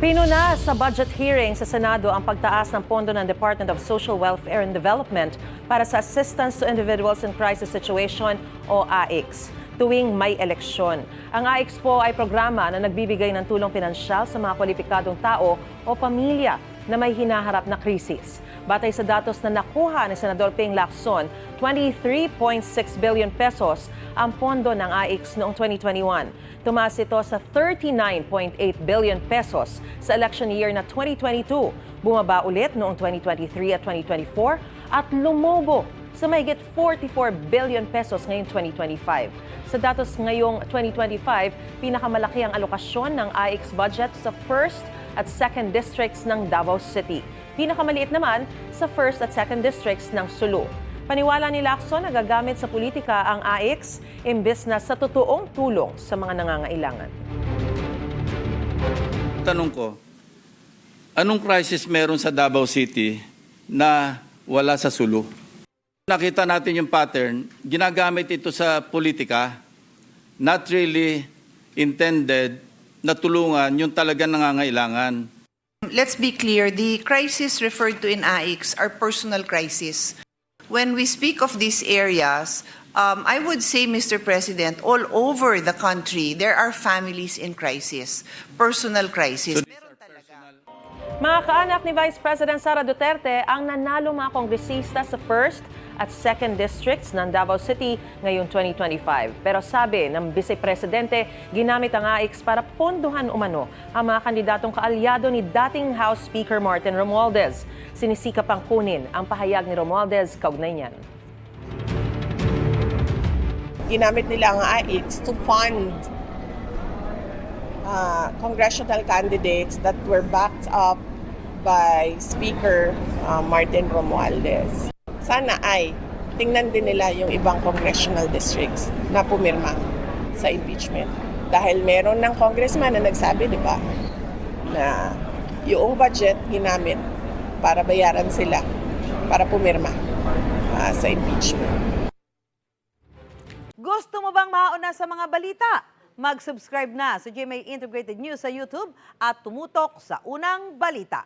Pinuna sa budget hearing sa Senado ang pagtaas ng pondo ng Department of Social Welfare and Development para sa Assistance to Individuals in Crisis Situation o AICS tuwing may eleksyon. Ang AICS po ay programa na nagbibigay ng tulong pinansyal sa mga kwalipikadong tao o pamilya na may hinaharap na krisis. Batay sa datos na nakuha ni Senador Ping Lacson, 23.6 billion pesos ang pondo ng AICS noong 2021. Tumaas ito sa 39.8 billion pesos sa election year na 2022. Bumaba ulit noong 2023 at 2024 at lumobo sa mahigit 44 billion pesos ngayong 2025. Sa datos ngayong 2025, pinakamalaki ang alokasyon ng AICS budget sa 1st at 2nd districts ng Davao City. Pinakamaliit naman sa 1st at 2nd districts ng Sulu. Paniwala ni Lacson na gagamit sa politika ang AICS imbes na sa totoong tulong sa mga nangangailangan. Tanong ko, anong crisis meron sa Davao City na wala sa Sulu? Nakita natin yung pattern, ginagamit ito sa politika, not really intended na tulungan yung talagang nangangailangan. Let's be clear, the crisis referred to in AICS are personal crisis. When we speak of these areas, I would say, Mr. President, all over the country, there are families in crisis, personal crisis. Meron talaga. Mga kaanak ni Vice President Sara Duterte ang nanalo mga kongresista sa 1st at 2nd districts ng Davao City ngayong 2025. Pero sabi ng Vice Presidente, ginamit ang AICS para ponduhan umano ang mga kandidatong kaalyado ni dating House Speaker Martin Romualdez. Sinisikap ang kunin ang pahayag ni Romualdez kaugnay niyan. Ginamit nila ang AICS to fund congressional candidates that were backed up by Speaker Martin Romualdez. Sana ay tingnan din nila yung ibang congressional districts na pumirma sa impeachment. Dahil meron ng congressman na nagsabi, di ba, na yung budget ginamit para bayaran sila, para pumirma sa impeachment. Gusto mo bang mauna sa mga balita? Mag-subscribe na sa GMA Integrated News sa YouTube at tumutok sa Unang Balita.